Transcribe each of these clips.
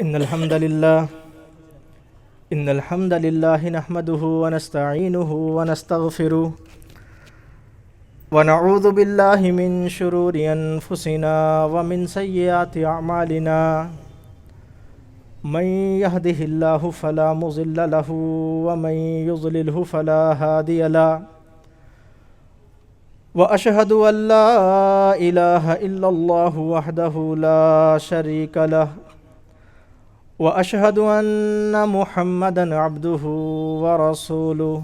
إن الحمد لله نحمده ونستعينه ونستغفره ونعوذ بالله من شرور أنفسنا ومن سيئات أعمالنا من يهده الله فلا مضل له ومن يضلله فلا هادي له وأشهد أن لا إله إلا الله وحده لا شريك له وأشهد أن محمدًا عبده ورسوله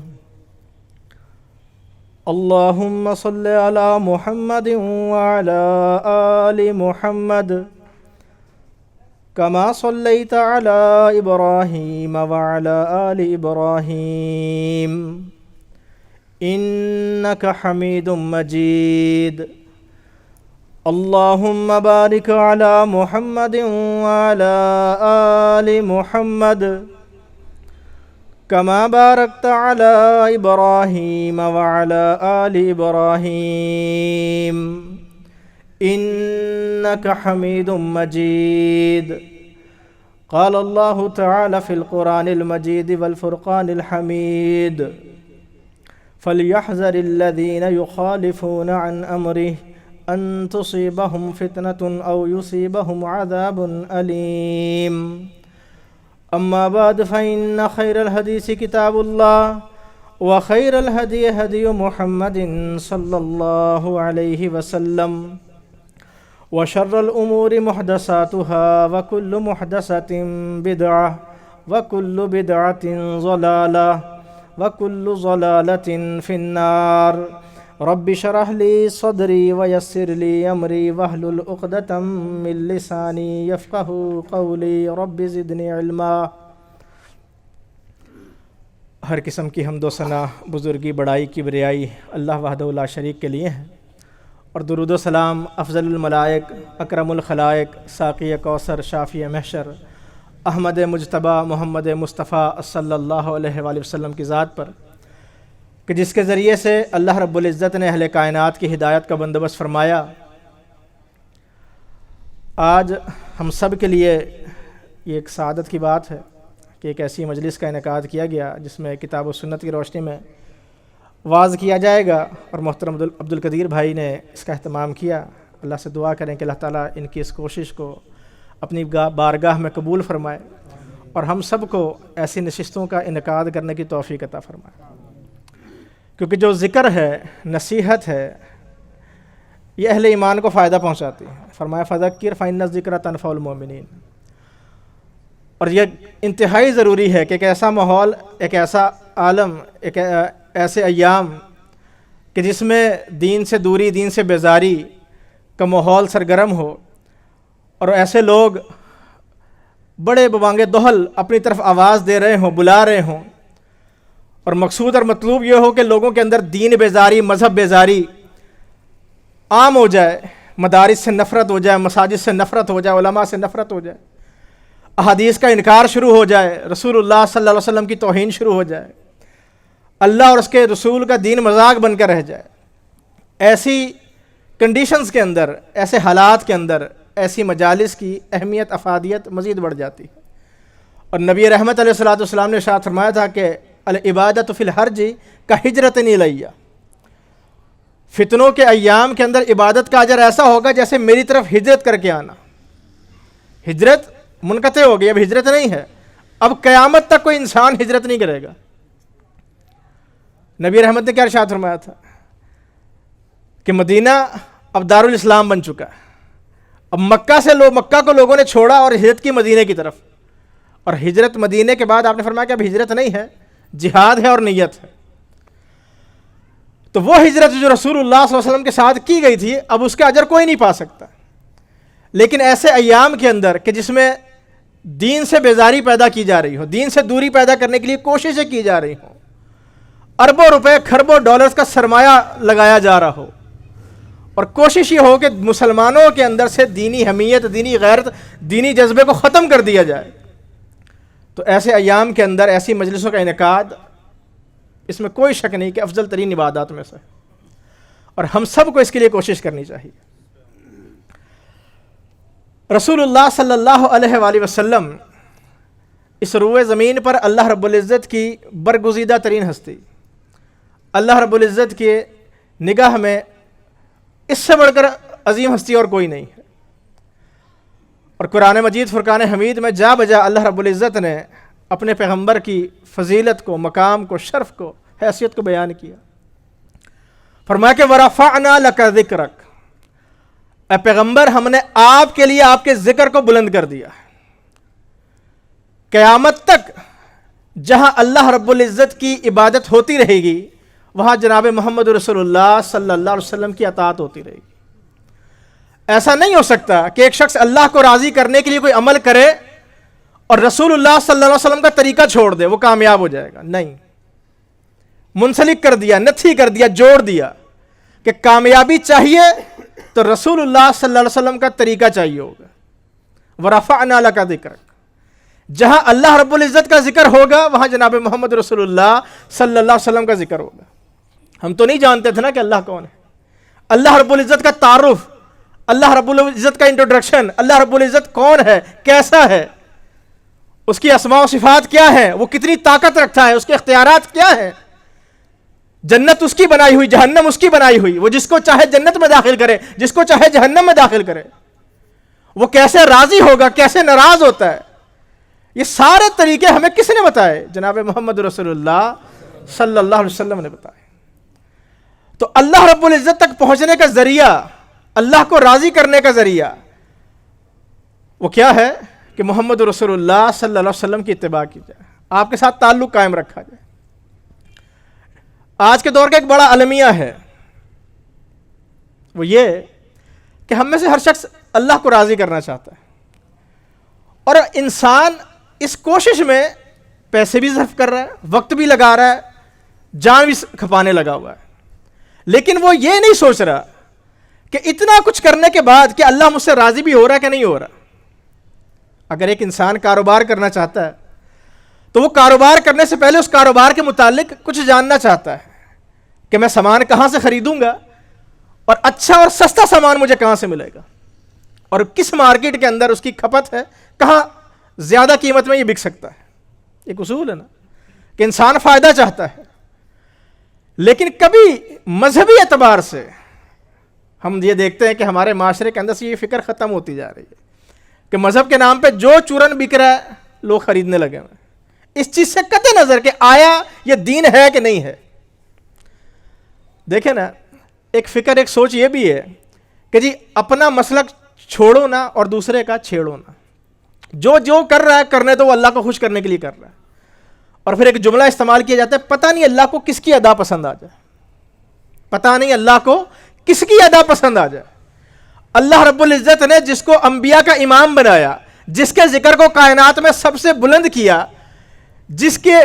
اللهم صل على محمد وعلى آل محمد كما صليت على إبراهيم وعلى آل إبراهيم إنك حميد مجيد اللهم بارك على محمد وعلى آل محمد كما باركت على إبراهيم وعلى آل إبراهيم إنك حميد مجيد قال الله تعالى في القرآن المجيد والفرقان الحميد فليحذر الذين يخالفون عن أمره أن تصيبهم فتنة أو يصيبهم عذاب أليم أما بعد فإن خير الحديث كتاب الله وخير الهدي هدي محمد صلى الله عليه وسلم وشر الأمور محدثاتها وكل محدثة بدعة وكل بدعة ضلالة وكل ضلالة في النار رب اشرح لي صدري ويسر لي أمري واحلل عقدة من لساني يفقهوا قولي رب زدني علما۔ ہر قسم کی حمد و ثنا، بزرگی، بڑائی، کبریائی اللہ وحدہ لا شریک کے لیے ہیں، اور درود و سلام افضل الملائک، اکرم الخلائق، ساقی کوثر، شافی محشر، احمد مجتبیٰ محمد مصطفیٰ صلی اللہ علیہ وآلہ وسلم کی ذات پر، کہ جس کے ذریعے سے اللہ رب العزت نے اہل کائنات کی ہدایت کا بندوبست فرمایا۔ آج ہم سب کے لیے یہ ایک سعادت کی بات ہے کہ ایک ایسی مجلس کا انعقاد کیا گیا جس میں کتاب و سنت کی روشنی میں واعظ کیا جائے گا، اور محترم عبد القدیر بھائی نے اس کا اہتمام کیا۔ اللہ سے دعا کریں کہ اللہ تعالیٰ ان کی اس کوشش کو اپنی بارگاہ میں قبول فرمائے اور ہم سب کو ایسی نشستوں کا انعقاد کرنے کی توفیق عطا فرمائے، کیونکہ جو ذکر ہے، نصیحت ہے، یہ اہل ایمان کو فائدہ پہنچاتی ہے۔ فرمایا فذکر فإن الذکر تنفع المؤمنین، اور یہ انتہائی ضروری ہے کہ ایک ایسا ماحول، ایک ایسا عالم، ایک ایسے ایام کہ جس میں دین سے دوری، دین سے بیزاری کا ماحول سرگرم ہو، اور ایسے لوگ بڑے ببانگ دہل اپنی طرف آواز دے رہے ہوں، بلا رہے ہوں، اور مقصود اور مطلوب یہ ہو کہ لوگوں کے اندر دین بیزاری، مذہب بیزاری عام ہو جائے، مدارس سے نفرت ہو جائے، مساجد سے نفرت ہو جائے، علماء سے نفرت ہو جائے، احادیث کا انکار شروع ہو جائے، رسول اللہ صلی اللہ علیہ وسلم کی توہین شروع ہو جائے، اللہ اور اس کے رسول کا دین مذاق بن کر رہ جائے۔ ایسی کنڈیشنز کے اندر، ایسے حالات کے اندر ایسی مجالس کی اہمیت، افادیت مزید بڑھ جاتی ہے۔ اور نبی رحمت علیہ الصلوۃ والسلام نے ارشاد فرمایا تھا کہ العبادۃ فی الحرج کہجرۃ الیہ، فتنوں کے ایام کے اندر عبادت کا اجر ایسا ہوگا جیسے میری طرف ہجرت کر کے آنا۔ ہجرت منقطع ہو گئی، اب ہجرت نہیں ہے، اب قیامت تک کوئی انسان ہجرت نہیں کرے گا۔ نبی رحمت نے کیا ارشاد فرمایا تھا کہ مدینہ اب دارالاسلام بن چکا ہے، اب مکہ کو لوگوں نے چھوڑا اور ہجرت کی مدینہ کی طرف، اور ہجرت مدینہ کے بعد آپ نے فرمایا کہ اب ہجرت نہیں ہے، جہاد ہے اور نیت ہے۔ تو وہ ہجرت جو رسول اللہ صلی اللہ علیہ وسلم کے ساتھ کی گئی تھی، اب اس کا اجر کوئی نہیں پا سکتا۔ لیکن ایسے ایام کے اندر کہ جس میں دین سے بیزاری پیدا کی جا رہی ہو، دین سے دوری پیدا کرنے کے لیے کوششیں کی جا رہی ہوں، اربوں روپے، کھربوں ڈالرز کا سرمایہ لگایا جا رہا ہو، اور کوشش یہ ہو کہ مسلمانوں کے اندر سے دینی حمیت، دینی غیرت، دینی جذبے کو ختم کر دیا جائے، تو ایسے ایام کے اندر ایسی مجلسوں کا انعقاد، اس میں کوئی شک نہیں کہ افضل ترین عبادات میں سے، اور ہم سب کو اس کے لیے کوشش کرنی چاہیے۔ رسول اللہ صلی اللہ علیہ وآلہ وسلم اس روئے زمین پر اللہ رب العزت کی برگزیدہ ترین ہستی، اللہ رب العزت کے نگاہ میں اس سے بڑھ کر عظیم ہستی اور کوئی نہیں ہے۔ اور قرآن مجید فرقان حمید میں جا بجا اللہ رب العزت نے اپنے پیغمبر کی فضیلت کو، مقام کو، شرف کو، حیثیت کو بیان کیا۔ فرمایا کہ وَرَفَعْنَا لَكَ ذِكْرَكَ، اے پیغمبر ہم نے آپ کے لیے آپ کے ذکر کو بلند کر دیا۔ قیامت تک جہاں اللہ رب العزت کی عبادت ہوتی رہے گی وہاں جناب محمد رسول اللہ صلی اللہ علیہ وسلم کی اطاعت ہوتی رہے گی۔ ایسا نہیں ہو سکتا کہ ایک شخص اللہ کو راضی کرنے کے لیے کوئی عمل کرے اور رسول اللہ صلی اللہ علیہ وسلم کا طریقہ چھوڑ دے، وہ کامیاب ہو جائے گا۔ نہیں، منسلک کر دیا، نتھی کر دیا، جوڑ دیا کہ کامیابی چاہیے تو رسول اللہ صلی اللہ علیہ وسلم کا طریقہ چاہیے ہوگا۔ وَرَفَعْنَا لَكَ ذِكْرَكَ، جہاں اللہ رب العزت کا ذکر ہوگا وہاں جناب محمد رسول اللہ صلی اللہ علیہ وسلم کا ذکر ہوگا۔ ہم تو نہیں جانتے تھے نا کہ اللہ کون ہے۔ اللہ رب العزت کا تعارف، اللہ رب العزت کا انٹروڈکشن، اللہ رب العزت کون ہے، کیسا ہے، اس کی اسماء و صفات کیا ہے، وہ کتنی طاقت رکھتا ہے، اس کے اختیارات کیا ہیں، جنت اس کی بنائی ہوئی، جہنم اس کی بنائی ہوئی، وہ جس کو چاہے جنت میں داخل کرے، جس کو چاہے جہنم میں داخل کرے، وہ کیسے راضی ہوگا، کیسے ناراض ہوتا ہے، یہ سارے طریقے ہمیں کس نے بتائے؟ جناب محمد رسول اللہ صلی اللہ علیہ وسلم نے بتائے۔ تو اللہ رب العزت تک پہنچنے کا ذریعہ، اللہ کو راضی کرنے کا ذریعہ وہ کیا ہے کہ محمد رسول اللہ صلی اللہ علیہ وسلم کی اتباع کی جائے، آپ کے ساتھ تعلق قائم رکھا جائے۔ آج کے دور کا ایک بڑا المیہ ہے، وہ یہ کہ ہم میں سے ہر شخص اللہ کو راضی کرنا چاہتا ہے، اور انسان اس کوشش میں پیسے بھی صرف کر رہا ہے، وقت بھی لگا رہا ہے، جان بھی کھپانے لگا ہوا ہے، لیکن وہ یہ نہیں سوچ رہا کہ اتنا کچھ کرنے کے بعد کہ اللہ مجھ سے راضی بھی ہو رہا ہے کہ نہیں ہو رہا۔ اگر ایک انسان کاروبار کرنا چاہتا ہے تو وہ کاروبار کرنے سے پہلے اس کاروبار کے متعلق کچھ جاننا چاہتا ہے کہ میں سامان کہاں سے خریدوں گا اور اچھا اور سستا سامان مجھے کہاں سے ملے گا، اور کس مارکیٹ کے اندر اس کی کھپت ہے، کہاں زیادہ قیمت میں یہ بک سکتا ہے۔ ایک اصول ہے نا کہ انسان فائدہ چاہتا ہے، لیکن کبھی مذہبی اعتبار سے ہم یہ دیکھتے ہیں کہ ہمارے معاشرے کے اندر سے یہ فکر ختم ہوتی جا رہی ہے کہ مذہب کے نام پہ جو چورن بک رہا ہے لوگ خریدنے لگے ہوئے ہیں، اس چیز سے قطع نظر کہ آیا یہ دین ہے کہ نہیں ہے۔ دیکھیں نا، ایک فکر، ایک سوچ یہ بھی ہے کہ جی اپنا مسلک چھوڑو نا اور دوسرے کا چھیڑو نا، جو کر رہا ہے کرنے تو وہ اللہ کو خوش کرنے کے لیے کر رہا ہے۔ اور پھر ایک جملہ استعمال کیا جاتا ہے، پتہ نہیں اللہ کو کس کی ادا پسند آ جائے، پتہ نہیں اللہ کو کس کی ادا پسند آ جائے۔ اللہ رب العزت نے جس کو انبیاء کا امام بنایا، جس کے ذکر کو کائنات میں سب سے بلند کیا، جس کے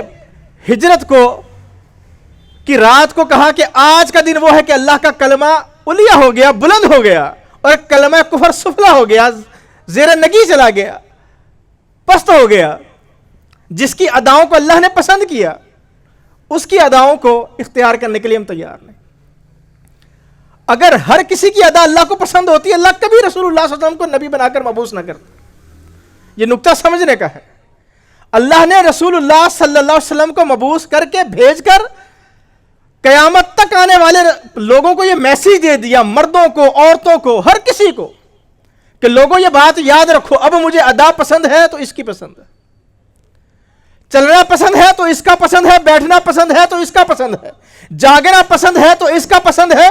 ہجرت کی رات کو کہا کہ آج کا دن وہ ہے کہ اللہ کا کلمہ علیہ ہو گیا، بلند ہو گیا، اور کلمہ کفر سفلا ہو گیا، زیر نگی چلا گیا، پست ہو گیا، جس کی اداؤں کو اللہ نے پسند کیا، اس کی اداؤں کو اختیار کرنے کے لیے ہم تیار نہیں۔ اگر ہر کسی کی ادا اللہ کو پسند ہوتی ہے، اللہ کبھی رسول اللہ صلی اللہ علیہ وسلم کو نبی بنا کر مبعوث نہ کرتا۔ یہ نقطہ سمجھنے کا ہے۔ اللہ نے رسول اللہ صلی اللہ علیہ وسلم کو مبعوث کر کے بھیج کر قیامت تک آنے والے لوگوں کو یہ میسیج دے دیا، مردوں کو، عورتوں کو، ہر کسی کو، کہ لوگوں یہ بات یاد رکھو، اب مجھے ادا پسند ہے تو اس کی پسند ہے، چلنا پسند ہے تو اس کا پسند ہے، بیٹھنا پسند ہے تو اس کا پسند ہے، جاگنا پسند ہے تو اس کا پسند ہے،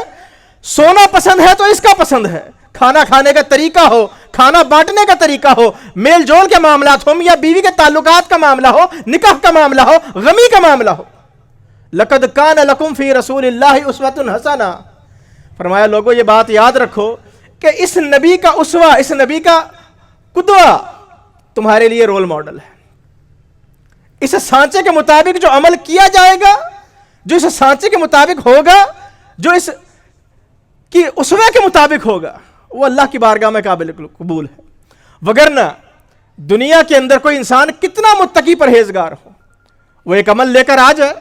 سونا پسند ہے تو اس کا پسند ہے، کھانا کھانے کا طریقہ ہو، کھانا بانٹنے کا طریقہ ہو، میل جول کے معاملات ہو، یا بیوی کے تعلقات کا معاملہ ہو، نکاح کا معاملہ ہو، غمی کا معاملہ ہو۔ لَقَدْ كَانَ لَكُمْ فِي رَسُولِ اللَّهِ أُسْوَةٌ حَسَنَةٌ، فرمایا لوگوں یہ بات یاد رکھو کہ اس نبی کا اسوہ، اس نبی کا قدوہ تمہارے لیے رول ماڈل ہے۔ اس سانچے کے مطابق جو عمل کیا جائے گا، جو اس سانچے کے مطابق ہوگا، جو اس کی اسوے کے مطابق ہوگا، وہ اللہ کی بارگاہ میں قابل قبول ہے۔ وگرنہ دنیا کے اندر کوئی انسان کتنا متقی پرہیزگار ہو، وہ ایک عمل لے کر آ جائے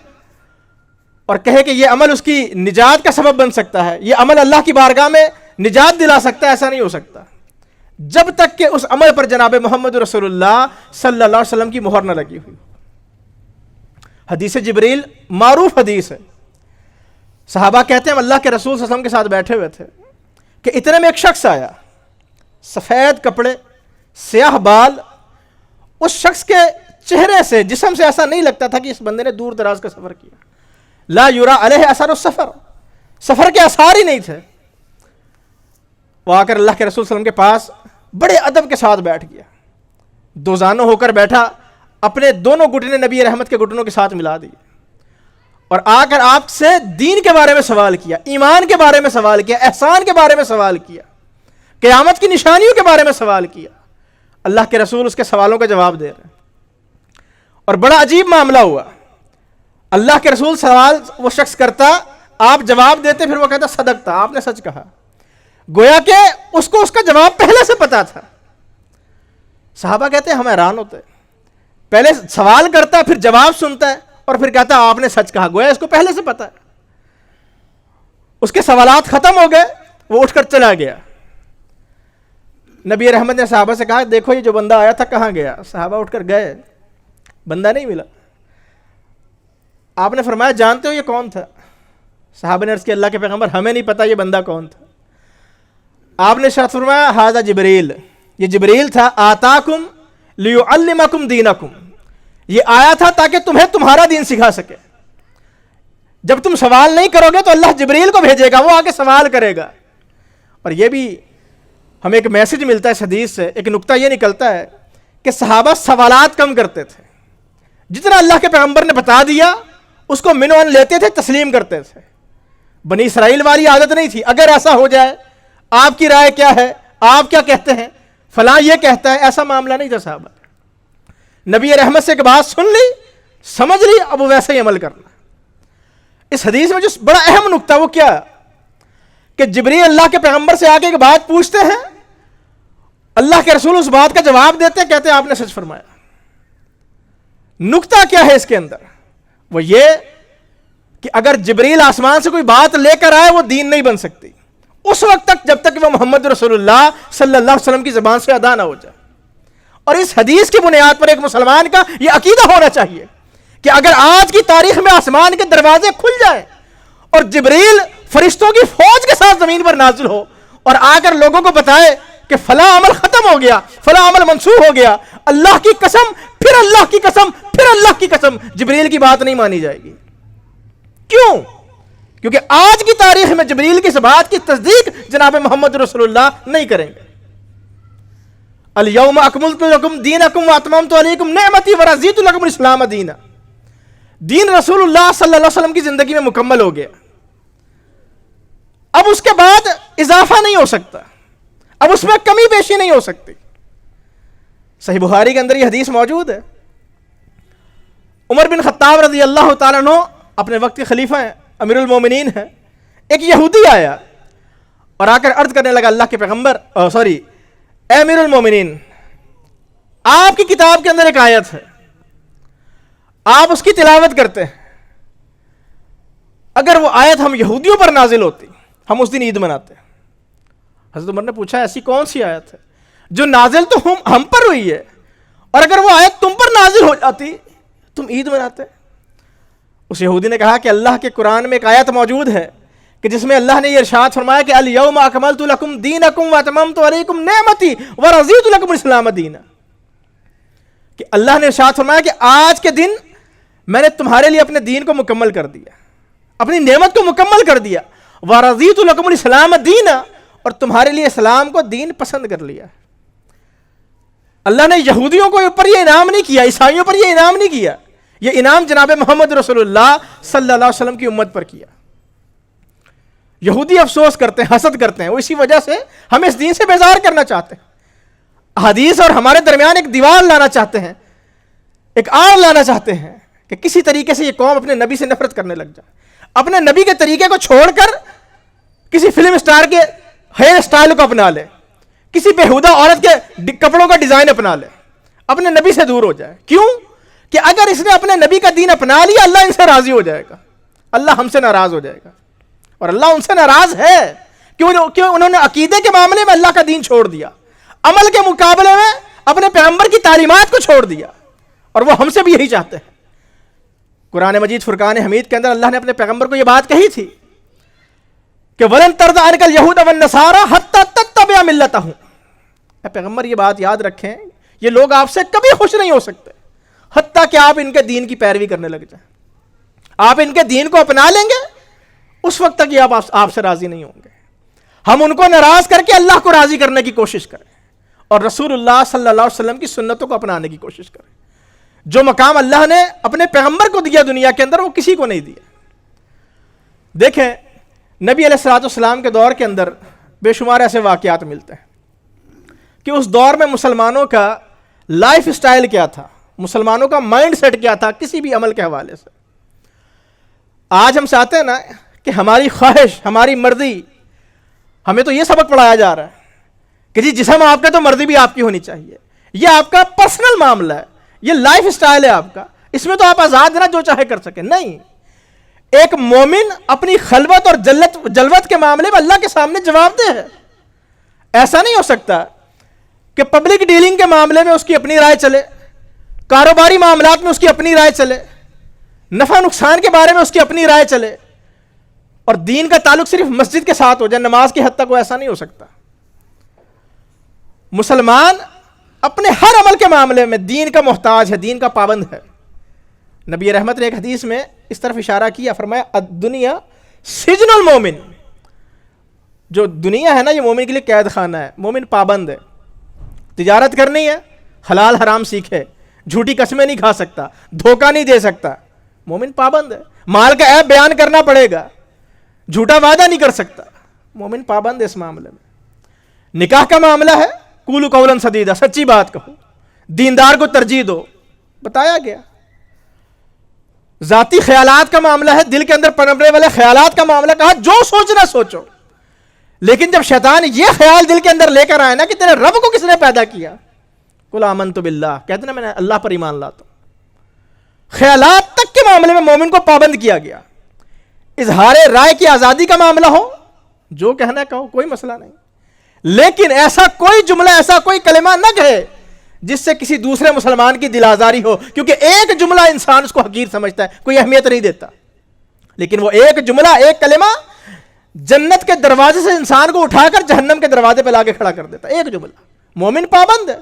اور کہے کہ یہ عمل اس کی نجات کا سبب بن سکتا ہے، یہ عمل اللہ کی بارگاہ میں نجات دلا سکتا ہے، ایسا نہیں ہو سکتا۔ جب تک کہ اس عمل پر جناب محمد رسول اللہ صلی اللہ علیہ وسلم کی مہر نہ لگی ہوئی. حدیث جبریل معروف حدیث ہے. صحابہ کہتے ہیں ہم اللہ کے رسول صلی اللہ علیہ وسلم کے ساتھ بیٹھے ہوئے تھے کہ اتنے میں ایک شخص آیا, سفید کپڑے, سیاہ بال. اس شخص کے چہرے سے, جسم سے ایسا نہیں لگتا تھا کہ اس بندے نے دور دراز کا سفر کیا. لا یرا علیہ اثر السفر, سفر کے آثار ہی نہیں تھے. وہ آ کر اللہ کے رسول صلی اللہ علیہ وسلم کے پاس بڑے ادب کے ساتھ بیٹھ گیا, دوزانوں ہو کر بیٹھا, اپنے دونوں گھٹنے نبی رحمت کے گھٹنوں کے ساتھ ملا دیے, اور آ کر آپ سے دین کے بارے میں سوال کیا, ایمان کے بارے میں سوال کیا, احسان کے بارے میں سوال کیا, قیامت کی نشانیوں کے بارے میں سوال کیا. اللہ کے رسول اس کے سوالوں کا جواب دے رہے ہیں. اور بڑا عجیب معاملہ ہوا. اللہ کے رسول سوال وہ شخص کرتا, آپ جواب دیتے, پھر وہ کہتا صدقتا, آپ نے سچ کہا. گویا کہ اس کو اس کا جواب پہلے سے پتا تھا. صحابہ کہتے ہیں ہم حیران ہوتے, پہلے سوال کرتا, پھر جواب سنتا ہے, اور پھر کہتا آپ نے سچ کہا. گویا اس کو پہلے سے پتا ہے. اس کے سوالات ختم ہو گئے, وہ اٹھ کر چلا گیا. نبی رحمت نے صحابہ سے کہا دیکھو یہ جو بندہ آیا تھا کہاں گیا. صحابہ اٹھ کر گئے, بندہ نہیں ملا. آپ نے فرمایا جانتے ہو یہ کون تھا؟ صحابہ نے عرض کیا اللہ کے پیغمبر ہمیں نہیں پتا یہ بندہ کون تھا. آپ نے ارشاد فرمایا ھذا جبریل, یہ جبریل تھا. آتاکم لیعلمکم دینکم, یہ آیا تھا تاکہ تمہیں تمہارا دین سکھا سکے. جب تم سوال نہیں کرو گے تو اللہ جبریل کو بھیجے گا, وہ آ کے سوال کرے گا. اور یہ بھی ہمیں ایک میسج ملتا ہے اس حدیث سے, ایک نقطہ یہ نکلتا ہے کہ صحابہ سوالات کم کرتے تھے. جتنا اللہ کے پیغمبر نے بتا دیا اس کو منوان لیتے تھے, تسلیم کرتے تھے. بنی اسرائیل والی عادت نہیں تھی اگر ایسا ہو جائے آپ کی رائے کیا ہے, آپ کیا کہتے ہیں, فلاں یہ کہتا ہے, ایسا معاملہ نہیں تھا. صحابہ نبی رحمت سے ایک بات سن لی, سمجھ لی, اب ویسے ہی عمل کرنا. اس حدیث میں جو بڑا اہم نقطہ وہ کیا کہ جبریل اللہ کے پیغمبر سے آ کے ایک بات پوچھتے ہیں, اللہ کے رسول اس بات کا جواب دیتے ہیں, کہتے ہیں آپ نے سچ فرمایا. نقطہ کیا ہے اس کے اندر؟ وہ یہ کہ اگر جبریل آسمان سے کوئی بات لے کر آئے وہ دین نہیں بن سکتی اس وقت تک جب تک کہ وہ محمد رسول اللہ صلی اللہ علیہ وسلم کی زبان سے ادا نہ ہو جائے. اور اس حدیث کی بنیاد پر ایک مسلمان کا یہ عقیدہ ہونا چاہیے کہ اگر آج کی تاریخ میں آسمان کے دروازے کھل جائیں اور جبریل فرشتوں کی فوج کے ساتھ زمین پر نازل ہو اور آ کر لوگوں کو بتائے کہ فلاں عمل ختم ہو گیا, فلاں عمل منسوخ ہو گیا, اللہ کی قسم, پھر اللہ کی قسم, پھر اللہ کی قسم, جبریل کی بات نہیں مانی جائے گی. کیوں؟ کیونکہ آج کی تاریخ میں جبریل کی اس بات کی تصدیق جناب محمد رسول اللہ نہیں کریں گے. الیوم اکملت لکم دینکم واتممت علیکم نعمتی ورضیت لکم الاسلام دینا. دین رسول اللہ صلی اللہ علیہ وسلم کی زندگی میں مکمل ہو گیا. اب اس کے بعد اضافہ نہیں ہو سکتا, اب اس میں کمی بیشی نہیں ہو سکتی. صحیح بخاری کے اندر یہ حدیث موجود ہے. عمر بن خطاب رضی اللہ تعالیٰ عنہ اپنے وقت کے خلیفہ ہیں, امیر المومنین ہیں. ایک یہودی آیا اور آ کر عرض کرنے لگا اللہ کے پیغمبر اے امیر المومنین, آپ کی کتاب کے اندر ایک آیت ہے, آپ اس کی تلاوت کرتے ہیں, اگر وہ آیت ہم یہودیوں پر نازل ہوتی ہم اس دن عید مناتے. حضرت عمر نے پوچھا ایسی کون سی آیت ہے جو نازل تو ہم پر ہوئی ہے, اور اگر وہ آیت تم پر نازل ہو جاتی تم عید مناتے؟ اس یہودی نے کہا کہ اللہ کے قرآن میں ایک آیت موجود ہے کہ جس میں اللہ نے یہ ارشاد فرمایا کہ الیوم اکملت لکم دینکم واتممت علیکم نعمتی ورضیت لکم الاسلام دینا, کہ اللہ نے ارشاد فرمایا کہ آج کے دن میں نے تمہارے لیے اپنے دین کو مکمل کر دیا, اپنی نعمت کو مکمل کر دیا. ورضیت لکم الاسلام دینا, اور تمہارے لیے اسلام کو دین پسند کر لیا. اللہ نے یہودیوں کو اوپر یہ انعام نہیں کیا, عیسائیوں پر یہ انعام نہیں کیا, یہ انعام جناب محمد رسول اللہ صلی اللہ علیہ وسلم کی امت پر کیا. یہودی افسوس کرتے ہیں, حسد کرتے ہیں, وہ اسی وجہ سے ہمیں اس دین سے بیزار کرنا چاہتے ہیں, حدیث اور ہمارے درمیان ایک دیوار لانا چاہتے ہیں, ایک آڑ لانا چاہتے ہیں کہ کسی طریقے سے یہ قوم اپنے نبی سے نفرت کرنے لگ جائے, اپنے نبی کے طریقے کو چھوڑ کر کسی فلم اسٹار کے ہیئر اسٹائل کو اپنا لے, کسی بےہودہ عورت کے کپڑوں کا ڈیزائن اپنا لے, اپنے نبی سے دور ہو جائے. کیوں؟ کہ اگر اس نے اپنے نبی کا دین اپنا لیا اللہ ان سے راضی ہو جائے گا, اللہ ہم سے ناراض ہو جائے گا. اور اللہ ان سے ناراض ہے کیوں انہوں نے عقیدے کے معاملے میں اللہ کا دین چھوڑ دیا, عمل کے مقابلے میں اپنے پیغمبر کی تعلیمات کو چھوڑ دیا، اور وہ ہم سے بھی یہی چاہتے ہیں۔ قرآن مجید فرقان حمید کے اندر اللہ نے اپنے پیغمبر کو یہ بات کہی تھی کہ وَلَن تَرْضَ عَنْكَ الْيَهُودَ وَالنَّصَارَىٰ حَتَّىٰ تَتَّبِعَ مِلَّتَهُمْ۔ اے پیغمبر یہ بات یاد رکھیں، یہ لوگ آپ سے کبھی خوش نہیں ہو سکتے حتیٰ کہ آپ ان کے دین کی پیروی کرنے لگ جائیں۔ آپ ان کے دین کو اپنا لیں گے، اس وقت تک یہ آپ سے راضی نہیں ہوں گے۔ ہم ان کو ناراض کر کے اللہ کو راضی کرنے کی کوشش کریں اور رسول اللہ صلی اللہ علیہ وسلم کی سنتوں کو اپنانے کی کوشش کریں۔ جو مقام اللہ نے اپنے پیغمبر کو دیا دنیا کے اندر، وہ کسی کو نہیں دیا۔ دیکھیں نبی علیہ الصلوۃ والسلام کے دور کے اندر بے شمار ایسے واقعات ملتے ہیں کہ اس دور میں مسلمانوں کا لائف سٹائل کیا تھا، مسلمانوں کا مائنڈ سیٹ کیا تھا کسی بھی عمل کے حوالے سے۔ آج ہم چاہتے ہیں نا کہ ہماری خواہش، ہماری مرضی، ہمیں تو یہ سبق پڑھایا جا رہا ہے کہ جی جسم آپ کا تو مرضی بھی آپ کی ہونی چاہیے، یہ آپ کا پرسنل معاملہ ہے، یہ لائف سٹائل ہے آپ کا، اس میں تو آپ آزاد ہیں نا جو چاہے کر سکیں۔ نہیں، ایک مومن اپنی خلوت اور جلوت کے معاملے میں اللہ کے سامنے جواب دہ ہے۔ ایسا نہیں ہو سکتا کہ پبلک ڈیلنگ کے معاملے میں اس کی اپنی رائے چلے، کاروباری معاملات میں اس کی اپنی رائے چلے، نفع نقصان کے بارے میں اس کی اپنی رائے چلے، اور دین کا تعلق صرف مسجد کے ساتھ ہو جائے، نماز کی حد تک وہ ایسا نہیں ہو سکتا۔ مسلمان اپنے ہر عمل کے معاملے میں دین کا محتاج ہے، دین کا پابند ہے۔ نبی رحمت نے ایک حدیث میں اس طرف اشارہ کیا، فرمایا الدنیا سجن المومن۔ جو دنیا ہے نا یہ مومن کے لیے قید خانہ ہے، مومن پابند ہے۔ تجارت کرنی ہے، حلال حرام سیکھے، جھوٹی قسمیں نہیں کھا سکتا، دھوکہ نہیں دے سکتا، مومن پابند ہے۔ مال کا عیب بیان کرنا پڑے گا، جھوٹا وعدہ نہیں کر سکتا، مومن پابند ہے اس معاملے میں۔ نکاح کا معاملہ ہے، قولوا قولا سدیدا، سچی بات کہو، دیندار کو ترجیح دو، بتایا گیا۔ ذاتی خیالات کا معاملہ ہے، دل کے اندر پنپنے والے خیالات کا معاملہ، کہا جو سوچنا سوچو، لیکن جب شیطان یہ خیال دل کے اندر لے کر آئے نا کہ تیرے رب کو کس نے پیدا کیا، قل آمنت باللہ، کہتے نا میں نے اللہ پر ایمان لاتا ہوں۔ خیالات تک کے معاملے میں مومن کو پابند کیا گیا۔ اظہار رائے کی آزادی کا معاملہ ہو، جو کہنا کہو، کوئی مسئلہ نہیں، لیکن ایسا کوئی جملہ، ایسا کوئی کلمہ نہ کہے جس سے کسی دوسرے مسلمان کی دل آزاری ہو، کیونکہ ایک جملہ انسان اس کو حقیر سمجھتا ہے، کوئی اہمیت نہیں دیتا، لیکن وہ ایک جملہ، ایک کلمہ جنت کے دروازے سے انسان کو اٹھا کر جہنم کے دروازے پہ لا کے کھڑا کر دیتا ہے، ایک جملہ۔ مومن پابند ہے۔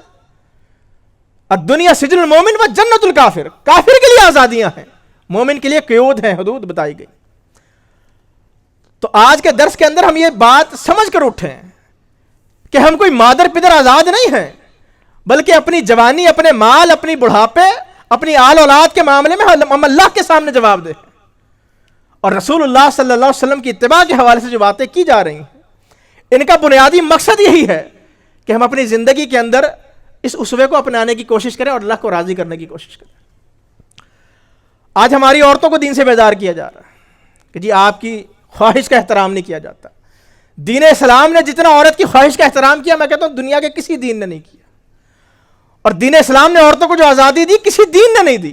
الدنیا سجن المومن و جنت الکافر، کافر کے لیے آزادیاں ہیں، مومن کے لیے قیود ہیں، حدود بتائی گئی۔ تو آج کے درس کے اندر ہم یہ بات سمجھ کر اٹھیں کہ ہم کوئی مادر پدر آزاد نہیں ہیں، بلکہ اپنی جوانی، اپنے مال، اپنی بڑھاپے، اپنی آل اولاد کے معاملے میں ہم اللہ کے سامنے جواب دیں، اور رسول اللہ صلی اللہ علیہ وسلم کی اتباع کے حوالے سے جو باتیں کی جا رہی ہیں، ان کا بنیادی مقصد یہی ہے کہ ہم اپنی زندگی کے اندر اس اسوے کو اپنانے کی کوشش کریں اور اللہ کو راضی کرنے کی کوشش کریں۔ آج ہماری عورتوں کو دین سے بیدار کیا جا رہا ہے کہ جی آپ کی خواہش کا احترام نہیں کیا جاتا۔ دین اسلام نے جتنا عورت کی خواہش کا احترام کیا، میں کہتا ہوں دنیا کے کسی دین نے نہیں کیا، اور دین اسلام نے عورتوں کو جو آزادی دی کسی دین نے نہیں دی۔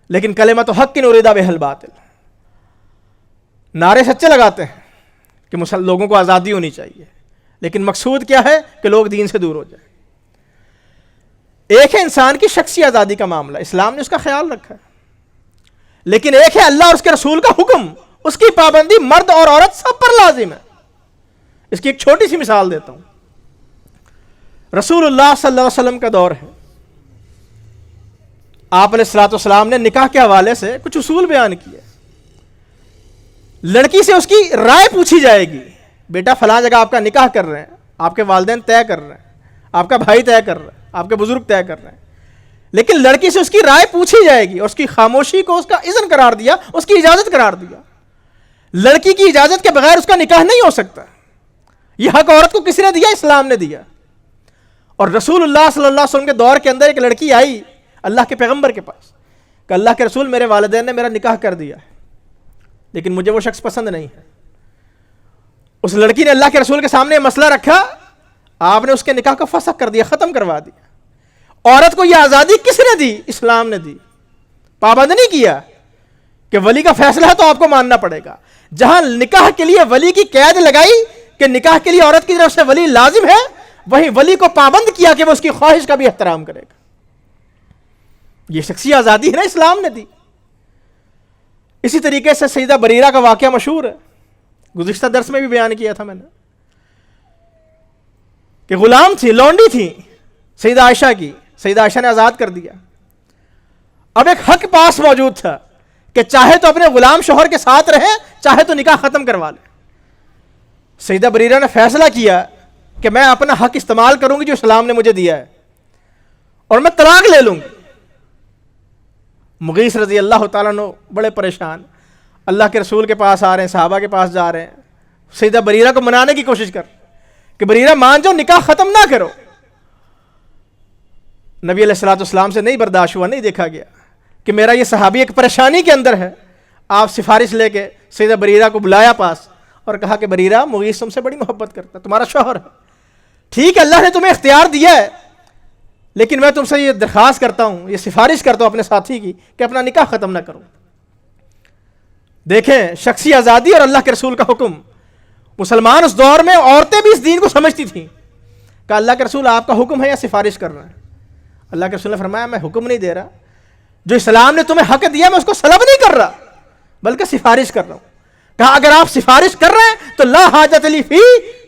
لیکن کلمۃ حق اریدا بہا الباطل، نعرے سچے لگاتے ہیں کہ لوگوں کو آزادی ہونی چاہیے، لیکن مقصود کیا ہے کہ لوگ دین سے دور ہو جائیں۔ ایک ہے انسان کی شخصی آزادی کا معاملہ، اسلام نے اس کا خیال رکھا ہے، لیکن ایک ہے اللہ اور اس کے رسول کا حکم، اس کی پابندی مرد اور عورت سب پر لازم ہے۔ اس کی ایک چھوٹی سی مثال دیتا ہوں۔ رسول اللہ صلی اللہ علیہ وسلم کا دور ہے، آپ علیہ الصلوۃ والسلام نے نکاح کے حوالے سے کچھ اصول بیان کیے۔ لڑکی سے اس کی رائے پوچھی جائے گی، بیٹا فلاں جگہ آپ کا نکاح کر رہے ہیں، آپ کے والدین طے کر رہے ہیں، آپ کا بھائی طے کر رہا ہے، آپ کے بزرگ طے کر رہے ہیں، لیکن لڑکی سے اس کی رائے پوچھی جائے گی، اور اس کی خاموشی کو اس کا اذن قرار دیا، اس کی اجازت قرار دیا۔ لڑکی کی اجازت کے بغیر اس کا نکاح نہیں ہو سکتا۔ یہ حق عورت کو کس نے دیا؟ اسلام نے دیا۔ اور رسول اللہ صلی اللہ علیہ وسلم کے دور کے اندر ایک لڑکی آئی اللہ کے پیغمبر کے پاس کہ اللہ کے رسول، میرے والدین نے میرا نکاح کر دیا ہے، لیکن مجھے وہ شخص پسند نہیں ہے۔ اس لڑکی نے اللہ کے رسول کے سامنے مسئلہ رکھا، آپ نے اس کے نکاح کو فسخ کر دیا، ختم کروا دیا۔ عورت کو یہ آزادی کس نے دی؟ اسلام نے دی۔ پابند نہیں کیا کہ ولی کا فیصلہ ہے تو آپ کو ماننا پڑے گا۔ جہاں نکاح کے لیے ولی کی قید لگائی کہ نکاح کے لیے عورت کی طرف سے ولی لازم ہے، وہیں ولی کو پابند کیا کہ وہ اس کی خواہش کا بھی احترام کرے گا. یہ شخصی آزادی ہے نا اسلام نے دی. اسی طریقے سے سیدہ بریرہ کا واقعہ مشہور ہے, گزشتہ درس میں بھی بیان کیا تھا میں نے, کہ غلام تھی, لونڈی تھی سیدہ عائشہ کی, سیدہ عائشہ نے آزاد کر دیا. اب ایک حق پاس موجود تھا کہ چاہے تو اپنے غلام شوہر کے ساتھ رہے, چاہے تو نکاح ختم کروا لے. سیدہ بریرہ نے فیصلہ کیا کہ میں اپنا حق استعمال کروں گی جو اسلام نے مجھے دیا ہے, اور میں طلاق لے لوں گی. مغیث رضی اللہ تعالیٰ عنہ بڑے پریشان, اللہ کے رسول کے پاس آ رہے ہیں, صحابہ کے پاس جا رہے ہیں, سیدہ بریرہ کو منانے کی کوشش کر کہ بریرہ مان جاؤ, نکاح ختم نہ کرو. نبی علیہ الصلوۃ والسلام سے نہیں برداشت ہوا, نہیں دیکھا گیا کہ میرا یہ صحابی ایک پریشانی کے اندر ہے. آپ سفارش لے کے سیدہ بریرہ کو بلایا پاس اور کہا کہ بریرہ, مغیث تم سے بڑی محبت کرتا ہے, تمہارا شوہر ہے, ٹھیک ہے اللہ نے تمہیں اختیار دیا ہے, لیکن میں تم سے یہ درخواست کرتا ہوں, یہ سفارش کرتا ہوں اپنے ساتھی کی کہ اپنا نکاح ختم نہ کرو. دیکھیں شخصی آزادی اور اللہ کے رسول کا حکم. مسلمان اس دور میں عورتیں بھی اس دین کو سمجھتی تھیں کہ اللہ کے رسول آپ کا حکم ہے یا سفارش کرنا ہے. اللہ کے رسول نے فرمایا میں حکم نہیں دے رہا, جو اسلام نے تمہیں حق دیا میں اس کو سلب نہیں کر رہا بلکہ سفارش کر رہا ہوں. کہا اگر آپ سفارش کر رہے ہیں تو لا حاجت لی فی,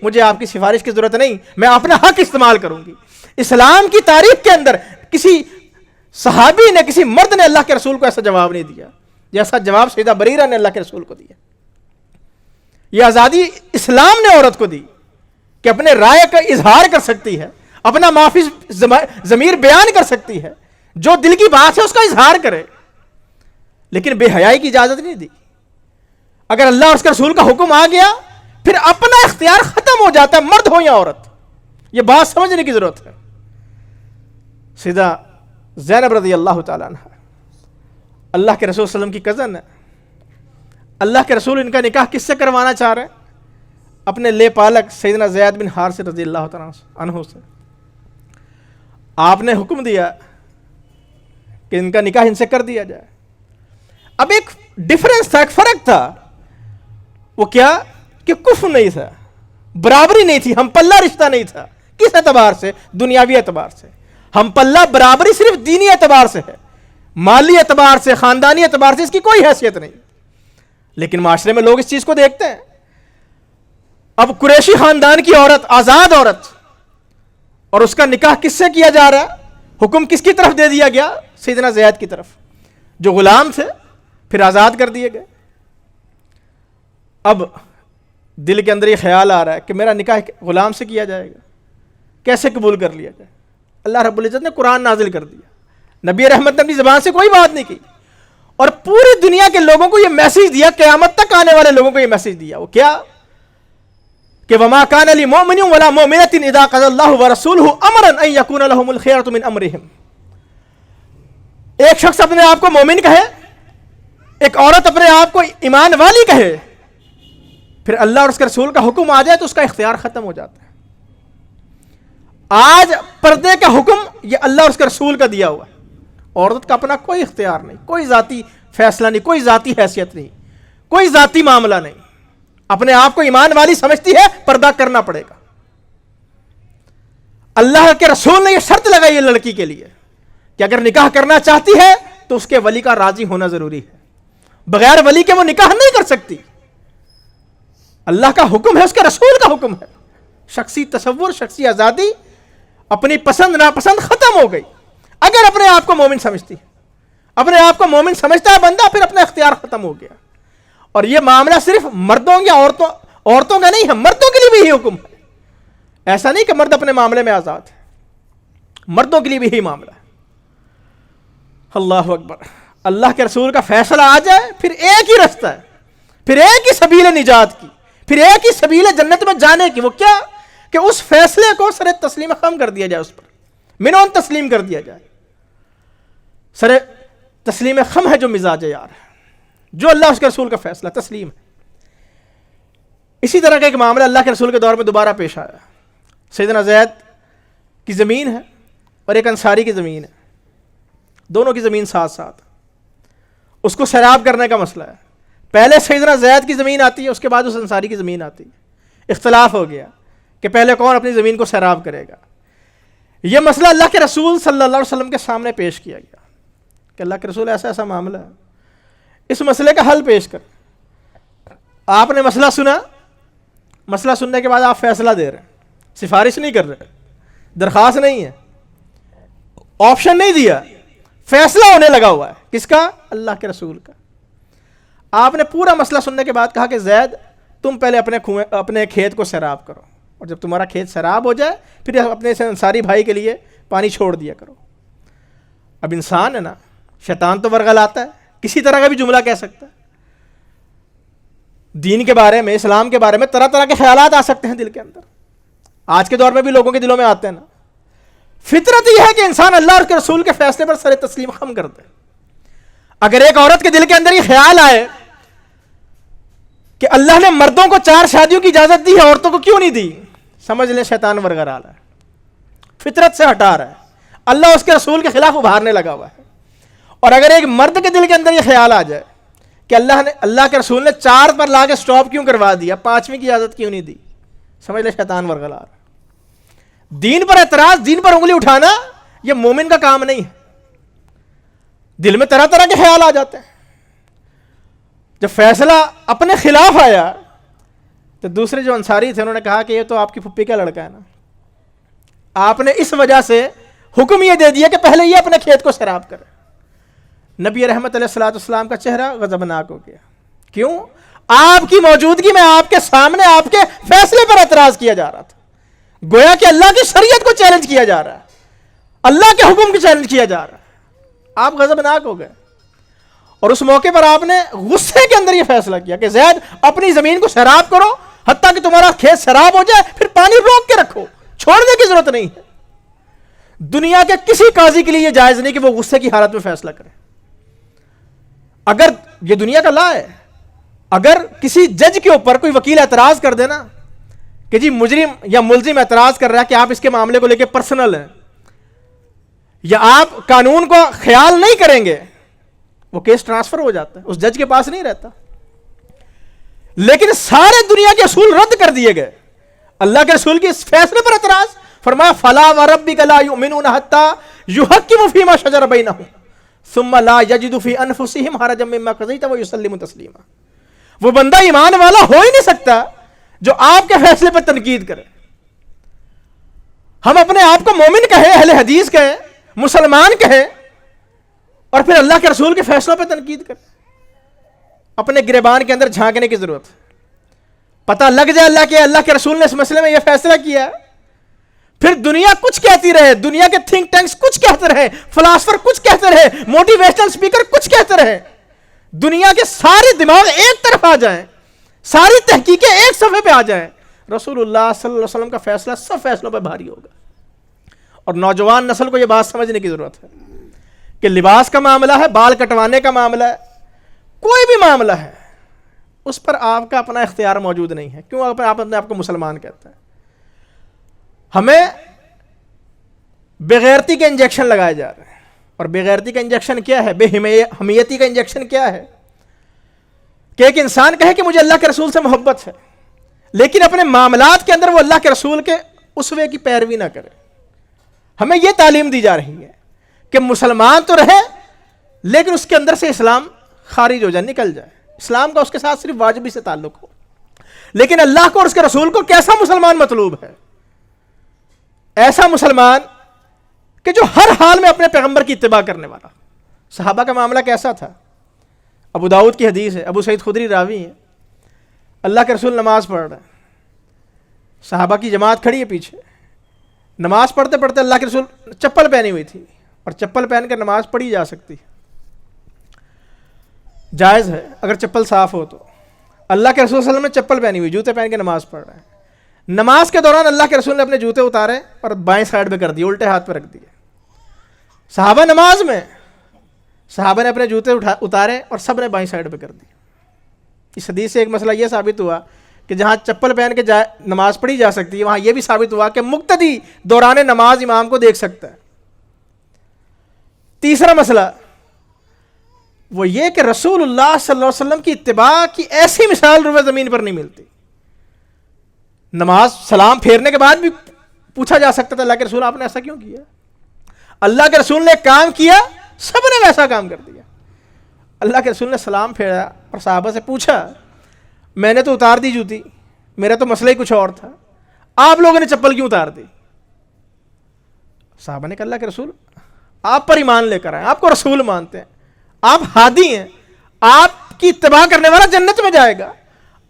مجھے آپ کی سفارش کی ضرورت نہیں, میں اپنا حق استعمال کروں گی. اسلام کی تاریخ کے اندر کسی صحابی نے, کسی مرد نے اللہ کے رسول کو ایسا جواب نہیں دیا جیسا جواب سیدہ بریرہ نے اللہ کے رسول کو دیا. یہ آزادی اسلام نے عورت کو دی کہ اپنے رائے کا اظہار کر سکتی ہے, اپنا معافی ضمیر بیان کر سکتی ہے, جو دل کی بات ہے اس کا اظہار کرے, لیکن بے حیائی کی اجازت نہیں دی. اگر اللہ اور اس کے رسول کا حکم آ گیا پھر اپنا اختیار ختم ہو جاتا ہے, مرد ہو یا عورت. یہ بات سمجھنے کی ضرورت ہے. سیدہ زینب رضی اللہ تعالیٰ عنہ اللہ کے رسول صلی اللہ علیہ وسلم کی کزن ہے. اللہ کے رسول ان کا نکاح کس سے کروانا چاہ رہے ہیں؟ اپنے لے پالک سیدنا زید بن حارث رضی اللہ تعالیٰ عنہ سے. آپ نے حکم دیا کہ ان کا نکاح ان سے کر دیا جائے. اب ایک ڈیفرنس تھا, ایک فرق تھا. وہ کیا کہ کفر نہیں تھا, برابری نہیں تھی, ہم پلہ رشتہ نہیں تھا. کس اعتبار سے؟ دنیاوی اعتبار سے. ہم پلہ برابری صرف دینی اعتبار سے ہے, مالی اعتبار سے, خاندانی اعتبار سے اس کی کوئی حیثیت نہیں. لیکن معاشرے میں لوگ اس چیز کو دیکھتے ہیں. اب قریشی خاندان کی عورت, آزاد عورت, اور اس کا نکاح کس سے کیا جا رہا ہے؟ حکم کس کی طرف دے دیا گیا؟ سیدنا زید کی طرف, جو غلام تھے پھر آزاد کر دیے گئے. اب دل کے اندر یہ خیال آ رہا ہے کہ میرا نکاح غلام سے کیا جائے گا, کیسے قبول کر لیا جائے؟ اللہ رب العزت نے قرآن نازل کر دیا, نبی رحمت نے اپنی زبان سے کوئی بات نہیں کی, اور پوری دنیا کے لوگوں کو یہ میسیج دیا, قیامت تک آنے والے لوگوں کو یہ میسیج دیا. وہ کیا کہ وما کان للمؤمن ولا مؤمنۃ اذا قضى الله ورسوله امرا ان يكون لهم الخيرة من امرهم. ایک شخص اپنے آپ کو مومن کہے, ایک عورت اپنے آپ کو ایمان والی کہے, پھر اللہ اور اس کے رسول کا حکم آ جائے تو اس کا اختیار ختم ہو جاتا ہے. آج پردے کا حکم یہ اللہ اور اس کے رسول کا دیا ہوا ہے. عورت کا اپنا کوئی اختیار نہیں, کوئی ذاتی فیصلہ نہیں, کوئی ذاتی حیثیت نہیں, کوئی ذاتی معاملہ نہیں. اپنے آپ کو ایمان والی سمجھتی ہے, پردہ کرنا پڑے گا. اللہ کے رسول نے یہ شرط لگائی ہے لڑکی کے لیے کہ اگر نکاح کرنا چاہتی ہے تو اس کے ولی کا راضی ہونا ضروری ہے. بغیر ولی کے وہ نکاح نہیں کر سکتی. اللہ کا حکم ہے, اس کے رسول کا حکم ہے. شخصی تصور, شخصی آزادی, اپنی پسند ناپسند ختم ہو گئی. اگر اپنے آپ کو مومن سمجھتی ہے, اپنے آپ کو مومن سمجھتا ہے بندہ, پھر اپنا اختیار ختم ہو گیا. اور یہ معاملہ صرف مردوں یا عورتوں کا نہیں ہے, مردوں کے لیے بھی یہی حکم ہے. ایسا نہیں کہ مرد اپنے معاملے میں آزاد ہے, مردوں کے لیے بھی یہی معاملہ ہے. اللہ اکبر. اللہ کے رسول کا فیصلہ آ جائے پھر ایک ہی رستہ ہے, پھر ایک ہی سبیل نجات کی, پھر ایک ہی سبیل جنت میں جانے کی. وہ کیا کہ اس فیصلے کو سر تسلیم خم کر دیا جائے, اس پر منون تسلیم کر دیا جائے. سر تسلیم خم ہے جو مزاج یار ہے, جو اللہ اس کے رسول کا فیصلہ تسلیم ہے. اسی طرح کا ایک معاملہ اللہ کے رسول کے دور میں دوبارہ پیش آیا. سیدنا زید کی زمین ہے اور ایک انصاری کی زمین ہے, دونوں کی زمین ساتھ ساتھ. اس کو سیراب کرنے کا مسئلہ ہے. پہلے سیدنا زید کی زمین آتی ہے, اس کے بعد اس انصاری کی زمین آتی ہے. اختلاف ہو گیا کہ پہلے کون اپنی زمین کو سیراب کرے گا. یہ مسئلہ اللہ کے رسول صلی اللہ علیہ وسلم کے سامنے پیش کیا گیا کہ اللہ کے رسول ایسا ایسا معاملہ ہے, اس مسئلے کا حل پیش کر. آپ نے مسئلہ سنا, مسئلہ سننے کے بعد آپ فیصلہ دے رہے ہیں, سفارش نہیں کر رہے, درخواست نہیں ہے, آپشن نہیں دیا, فیصلہ ہونے لگا ہوا ہے. کس کا؟ اللہ کے رسول کا. آپ نے پورا مسئلہ سننے کے بعد کہا کہ زید تم پہلے اپنے کھیت کو سیراب کرو, اور جب تمہارا کھیت سیراب ہو جائے پھر اپنے انصاری بھائی کے لیے پانی چھوڑ دیا کرو. اب انسان ہے نا, شیطان تو ورغلاتا ہے, کسی طرح کا بھی جملہ کہہ سکتا ہے. دین کے بارے میں, اسلام کے بارے میں طرح طرح کے خیالات آ سکتے ہیں دل کے اندر. آج کے دور میں بھی لوگوں کے دلوں میں آتے ہیں نا. فطرت یہ ہے کہ انسان اللہ اور کے رسول کے فیصلے پر سر تسلیم خم کر دے. اگر ایک عورت کے دل کے اندر یہ خیال آئے کہ اللہ نے مردوں کو 4 شادیوں کی اجازت دی ہے, عورتوں کو کیوں نہیں دی, سمجھ لیں شیطان ورگرا رہا ہے, فطرت سے ہٹا رہا ہے, اللہ اس کے رسول کے خلاف ابھارنے لگا ہوا ہے. اور اگر ایک مرد کے دل کے اندر یہ خیال آ جائے کہ اللہ کے رسول نے 4 پر لا کے سٹاپ کیوں کروا دیا, 5ویں کی اجازت کیوں نہیں دی, سمجھ لیں شیطان ورگلا رہا ہے. دین پر اعتراض, دین پر انگلی اٹھانا یہ مومن کا کام نہیں ہے. دل میں طرح طرح کے خیال آ جاتے ہیں. جب فیصلہ اپنے خلاف آیا تو دوسرے جو انصاری تھے انہوں نے کہا کہ یہ تو آپ کی پھپھی کا لڑکا ہے نا. آپ نے اس وجہ سے حکم یہ دے دیا کہ پہلے یہ اپنے کھیت کو سیراب کرے. نبی رحمت علیہ الصلوۃ والسلام کا چہرہ غضبناک ہو گیا. کیوں؟ آپ کی موجودگی میں آپ کے سامنے آپ کے فیصلے پر اعتراض کیا جا رہا تھا. گویا کہ اللہ کی شریعت کو چیلنج کیا جا رہا ہے, اللہ کے حکم کو چیلنج کیا جا رہا ہے. آپ غضبناک ہو گئے, اور اس موقع پر آپ نے غصے کے اندر یہ فیصلہ کیا کہ زید اپنی زمین کو سیراب کرو, حتیٰ کہ تمہارا کھیت سیراب ہو جائے, پھر پانی روک کے رکھو, چھوڑنے کی ضرورت نہیں ہے. دنیا کے کسی قاضی کے لیے یہ جائز نہیں کہ وہ غصے کی حالت میں فیصلہ کرے. اگر یہ دنیا کا لا ہے, اگر کسی جج کے اوپر کوئی وکیل اعتراض کر دینا کہ جی مجرم یا ملزم اعتراض کر رہا ہے کہ آپ اس کے معاملے کو لے کے پرسنل ہیں, یا آپ قانون کو خیال نہیں کریں گے, وہ کیس ٹرانسفر ہو جاتا ہے, اس جج کے پاس نہیں رہتا. لیکن سارے دنیا کے اصول رد کر دیے گئے. اللہ کے رسول کے اس فیصلے پر اعتراض, فرمایا فلا وربک لا یؤمنون حتی یحکموا فیما شجر بینہم ثم لا یجدوا فی انفسہم حرجا مما قضیت ویسلموا تسلیما. وہ بندہ ایمان والا ہو ہی نہیں سکتا جو آپ کے فیصلے پر تنقید کرے. ہم اپنے آپ کو مومن کہیں, اہل حدیث کہیں, مسلمان کہیں, اور پھر اللہ کے رسول کے فیصلوں پہ تنقید کریں. اپنے گریبان کے اندر جھانکنے کی ضرورت ہے. پتہ لگ جائے اللہ کے رسول نے اس مسئلے میں یہ فیصلہ کیا ہے, پھر دنیا کچھ کہتی رہے, دنیا کے تھنک ٹینکس کچھ کہتے رہے, فلاسفر کچھ کہتے رہے, موٹیویشنل اسپیکر کچھ کہتے رہے, دنیا کے سارے دماغ ایک طرف آ جائیں, ساری تحقیقیں ایک صفحے پہ آ جائیں, رسول اللہ صلی اللہ علیہ وسلم کا فیصلہ سب فیصلوں پہ بھاری ہوگا. اور نوجوان نسل کو یہ بات سمجھنے کی ضرورت ہے کہ لباس کا معاملہ ہے, بال کٹوانے کا معاملہ ہے, کوئی بھی معاملہ ہے, اس پر آپ کا اپنا اختیار موجود نہیں ہے. کیوں آپ اپنے آپ کو مسلمان کہتے ہیں؟ ہمیں بغیرتی کے انجیکشن لگائے جا رہے ہیں. اور بغیرتی کا انجیکشن کیا ہے؟ بے حمیتی کا انجیکشن کیا ہے؟ کہ ایک انسان کہے کہ مجھے اللہ کے رسول سے محبت ہے, لیکن اپنے معاملات کے اندر وہ اللہ کے رسول کے اسوے کی پیروی نہ کرے. ہمیں یہ تعلیم دی جا رہی ہے کہ مسلمان تو رہے, لیکن اس کے اندر سے اسلام خارج ہو جائے, نکل جائے. اسلام کا اس کے ساتھ صرف واجبی سے تعلق ہو. لیکن اللہ کو اور اس کے رسول کو کیسا مسلمان مطلوب ہے؟ ایسا مسلمان کہ جو ہر حال میں اپنے پیغمبر کی اتباع کرنے والا. صحابہ کا معاملہ کیسا تھا؟ ابو داؤد کی حدیث ہے, ابو سعید خدری راوی ہیں, اللہ کے رسول نماز پڑھ رہے ہیں, صحابہ کی جماعت کھڑی ہے پیچھے. نماز پڑھتے پڑھتے اللہ کے رسول چپل پہنی ہوئی تھی, اور چپل پہن کر نماز پڑھی جا سکتی ہے, جائز ہے اگر چپل صاف ہو تو. اللہ کے رسول صلی اللہ علیہ وسلم نے چپل پہنی ہوئی, جوتے پہن کے نماز پڑھ رہے ہیں. نماز کے دوران اللہ کے رسول نے اپنے جوتے اتارے اور بائیں سائڈ پہ کر دیے, الٹے ہاتھ پہ رکھ دیے. صحابہ نماز میں, صحابہ نے اپنے جوتے اتارے اور سب نے بائیں سائڈ پہ کر دیے. اس حدیث سے ایک مسئلہ یہ ثابت ہوا کہ جہاں چپل پہن کے نماز پڑھی جا سکتی ہے, وہاں یہ بھی ثابت ہوا کہ مقتدی دوران نماز امام کو دیکھ سکتا ہے. تیسرا مسئلہ وہ یہ کہ رسول اللہ صلی اللہ علیہ وسلم کی اتباع کی ایسی مثال روئے زمین پر نہیں ملتی. نماز سلام پھیرنے کے بعد بھی پوچھا جا سکتا تھا اللہ کے رسول آپ نے ایسا کیوں کیا؟ اللہ کے رسول نے کام کیا، سب نے ویسا کام کر دیا۔ اللہ کے رسول نے سلام پھیرا اور صحابہ سے پوچھا، میں نے تو اتار دی جوتی، میرا تو مسئلہ ہی کچھ اور تھا، آپ لوگوں نے چپل کیوں اتار دی؟ صحابہ نے کہا اللہ کے رسول آپ پر ایمان لے کر آئے، آپ کو رسول مانتے ہیں، آپ ہادی ہیں، آپ کی اتباع کرنے والا جنت میں جائے گا،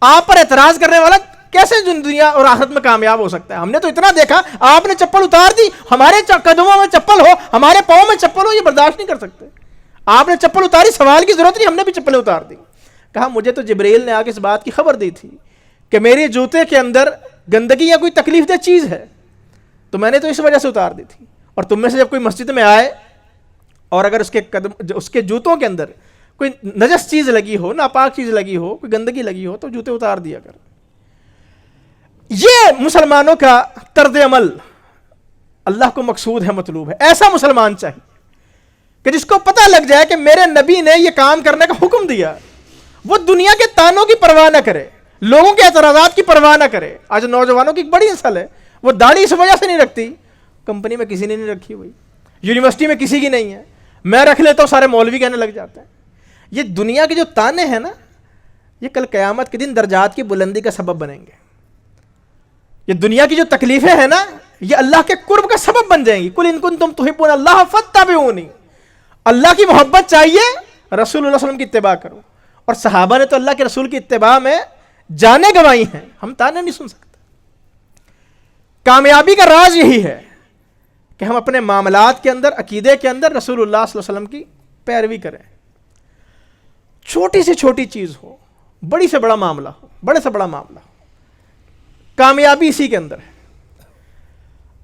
آپ پر اعتراض کرنے والا کیسے دنیا اور آخرت میں کامیاب ہو سکتا ہے؟ ہم نے تو اتنا دیکھا، آپ نے چپل اتار دی، ہمارے قدموں میں چپل ہو، ہمارے پاؤں میں چپل ہو، یہ برداشت نہیں کر سکتے۔ آپ نے چپل اتاری، سوال کی ضرورت نہیں، ہم نے بھی چپلیں اتار دی۔ کہا مجھے تو جبرائیل نے آ کے اس بات کی خبر دی تھی کہ میرے جوتے کے اندر گندگی یا کوئی تکلیف دہ چیز ہے، تو میں نے تو اس وجہ سے اتار دی تھی، اور تم میں سے جب کوئی مسجد میں آئے اور اگر اس کے جوتوں کے اندر کوئی نجس چیز لگی ہو، ناپاک چیز لگی ہو، کوئی گندگی لگی ہو، تو جوتے اتار دیا کر۔ یہ مسلمانوں کا طرز عمل اللہ کو مقصود ہے، مطلوب ہے۔ ایسا مسلمان چاہیے کہ جس کو پتہ لگ جائے کہ میرے نبی نے یہ کام کرنے کا حکم دیا، وہ دنیا کے تانوں کی پرواہ نہ کرے، لوگوں کے اعتراضات کی پرواہ نہ کرے۔ آج نوجوانوں کی ایک بڑی نسل ہے، وہ داڑھی اس وجہ سے نہیں رکھتی، کمپنی میں کسی نے نہیں رکھی ہوئی، یونیورسٹی میں کسی کی نہیں ہے، میں رکھ لیتا ہوں، سارے مولوی کہنے لگ جاتے ہیں۔ یہ دنیا کے جو تانے ہیں نا، یہ کل قیامت کے دن درجات کی بلندی کا سبب بنیں گے۔ یہ دنیا کی جو تکلیفیں ہیں نا، یہ اللہ کے قرب کا سبب بن جائیں گی۔ قل ان کنتم تحبون اللہ فاتبعونی، اللہ کی محبت چاہیے، رسول اللہ صلی اللہ علیہ وسلم کی اتباع کرو۔ اور صحابہ نے تو اللہ کے رسول کی اتباع میں جانیں گنوائی ہیں، ہم تانے نہیں سن سکتے۔ کامیابی کا راز یہی ہے کہ ہم اپنے معاملات کے اندر، عقیدے کے اندر رسول اللہ صلی اللہ علیہ وسلم کی پیروی کریں۔ چھوٹی سے چھوٹی چیز ہو، بڑی سے بڑا معاملہ ہو، بڑے سے بڑا معاملہ ہو، کامیابی اسی کے اندر ہے۔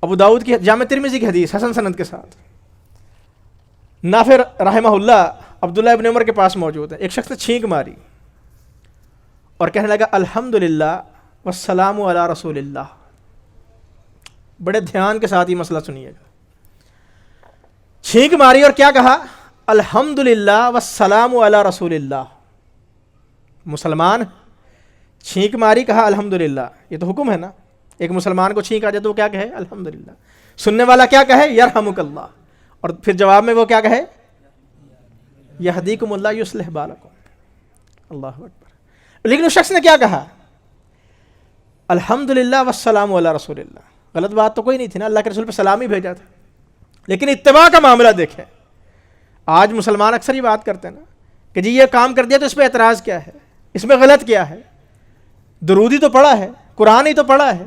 ابو داؤد کی جامع ترمذی کی حدیث حسن سند کے ساتھ، نافع رحمہ اللہ عبداللہ ابن عمر کے پاس موجود ہے۔ ایک شخص نے چھینک ماری اور کہنے لگا الحمدللہ والسلام علی رسول اللہ۔ بڑے دھیان کے ساتھ یہ مسئلہ سنیے گا۔ چھینک ماری اور کیا کہا؟ الحمدللہ والسلام علی رسول اللہ۔ مسلمان چھینک ماری، کہا الحمدللہ، یہ تو حکم ہے نا، ایک مسلمان کو چھینک آ جائے تو وہ کیا کہے؟ الحمدللہ۔ سننے والا کیا کہے؟ یرحمک اللہ، اور پھر جواب میں وہ کیا کہے؟ یہدیکم اللہ یصلح بالکم۔ اللہ اکبر۔ لیکن اس شخص نے کیا کہا؟ الحمدللہ والسلام علی رسول اللہ۔ غلط بات تو کوئی نہیں تھی نا، اللہ کے رسول پہ سلام ہی بھیجا تھا، لیکن اتباع کا معاملہ دیکھیں۔ آج مسلمان اکثر یہ بات کرتے ہیں نا کہ جی یہ کام کر دیا تو اس پہ اعتراض کیا ہے، اس میں غلط کیا ہے؟ درود ہی تو پڑھا ہے، قرآن ہی تو پڑھا ہے،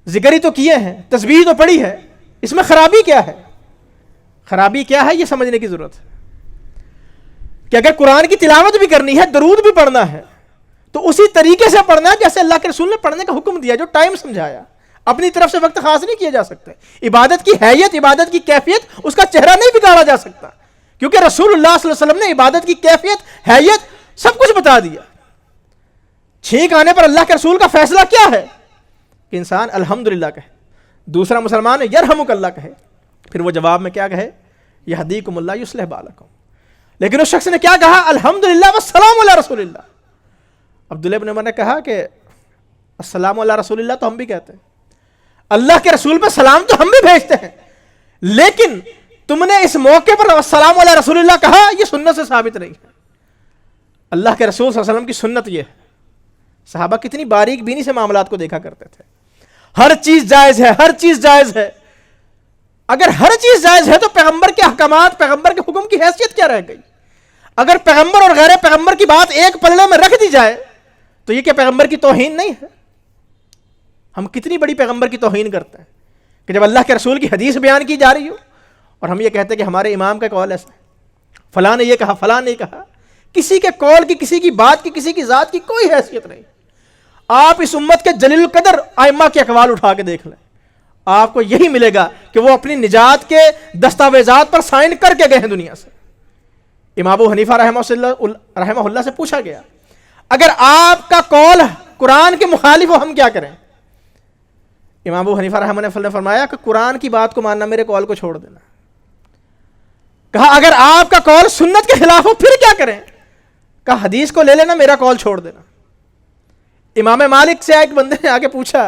ذکر ہی تو کیے ہیں، تسبیح تو پڑھی ہے، اس میں خرابی کیا ہے؟ خرابی کیا ہے یہ سمجھنے کی ضرورت ہے کہ اگر قرآن کی تلاوت بھی کرنی ہے، درود بھی پڑھنا ہے، تو اسی طریقے سے پڑھنا ہے جیسے اللہ کے رسول نے پڑھنے کا حکم دیا، جو ٹائم سمجھایا۔ اپنی طرف سے وقت خاص نہیں کیا جا سکتا۔ عبادت کی حیت، عبادت کی کیفیت، اس کا چہرہ نہیں بگاڑا جا سکتا، کیونکہ رسول اللہ صلی اللہ علیہ وسلم نے عبادت کی کیفیت، حیت سب کچھ بتا دیا۔ چھینک آنے پر اللہ کے رسول کا فیصلہ کیا ہے کہ انسان الحمدللہ کہے، دوسرا مسلمان یرحمک اللہ کہے، پھر وہ جواب میں کیا کہے؟ یہدیکم اللہ یصلح بالکم۔ لیکن اس شخص نے کیا کہا؟ الحمدللہ والسلام علی رسول اللہ۔ عبداللہ ابن عمر نے کہا کہ السلام علی رسول اللہ تو ہم بھی کہتے ہیں، اللہ کے رسول پہ سلام تو ہم بھی بھیجتے ہیں، لیکن تم نے اس موقع پر السلام علی رسول اللہ کہا، یہ سنت سے ثابت نہیں ہے۔ اللہ کے رسول صلی اللہ علیہ وسلم کی سنت یہ ہے۔ صحابہ کتنی باریک بینی سے معاملات کو دیکھا کرتے تھے۔ ہر چیز جائز ہے، ہر چیز جائز ہے۔ اگر ہر چیز جائز ہے تو پیغمبر کے احکامات، پیغمبر کے حکم کی حیثیت کیا رہ گئی؟ اگر پیغمبر اور غیر پیغمبر کی بات ایک پلڑے میں رکھ دی جائے تو یہ کہ پیغمبر کی توہین نہیں ہے؟ ہم کتنی بڑی پیغمبر کی توہین کرتے ہیں کہ جب اللہ کے رسول کی حدیث بیان کی جا رہی ہو اور ہم یہ کہتے ہیں کہ ہمارے امام کا قول ایسا ہے، فلاں نے یہ کہا، فلاں نے کہا۔ کسی کے قول کی، کسی کی بات کی، کسی کی ذات کی کوئی حیثیت نہیں۔ آپ اس امت کے جلیل القدر ائمہ کے اقوال اٹھا کے دیکھ لیں، آپ کو یہی ملے گا کہ وہ اپنی نجات کے دستاویزات پر سائن کر کے گئے ہیں دنیا سے۔ امام ابو حنیفہ رحمہ اللہ سے پوچھا گیا، اگر آپ کا قول قرآن کے مخالف ہو ہم کیا کریں؟ امام ابو حنیفہ رحمہ اللہ نے فرمایا کہ قرآن کی بات کو ماننا، میرے قول کو چھوڑ دینا۔ کہا اگر آپ کا قول سنت کے خلاف ہو پھر کیا کریں؟ کہا حدیث کو لے لینا، میرا قول چھوڑ دینا۔ امام مالک سے ایک بندے نے آگے پوچھا،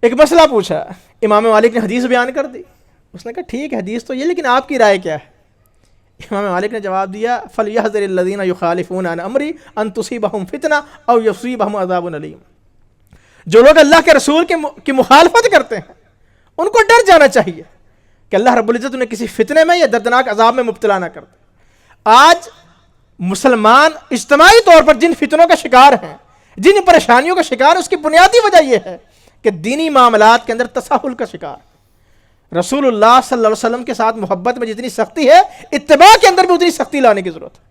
ایک مسئلہ پوچھا، امام مالک نے حدیث بیان کر دی. اس نے کہا ٹھیک ہے حدیث تو یہ، لیکن آپ کی رائے کیا ہے؟ امام مالک نے جواب دیا فَلْيَحْذَرِ الَّذِينَ يُخَالِفُونَ عَنْ أَمْرِهِ أَن تُصِيبَهُمْ فِتْنَةٌ أَوْ يُصِيبَهُمْ عَذَابٌ أَلِيمٌ. جو لوگ اللہ کے رسول کی مخالفت کرتے ہیں ان کو ڈر جانا چاہیے کہ اللہ رب العزت انہیں کسی فتنے میں یا دردناک عذاب میں مبتلا نہ کر دے. آج مسلمان اجتماعی طور پر جن فتنوں کا شکار ہیں، جن پریشانیوں کا شکار، اس کی بنیادی وجہ یہ ہے کہ دینی معاملات کے اندر تساہل کا شکار. رسول اللہ صلی اللہ علیہ وسلم کے ساتھ محبت میں جتنی سختی ہے، اتباع کے اندر بھی اتنی سختی لانے کی ضرورت ہے.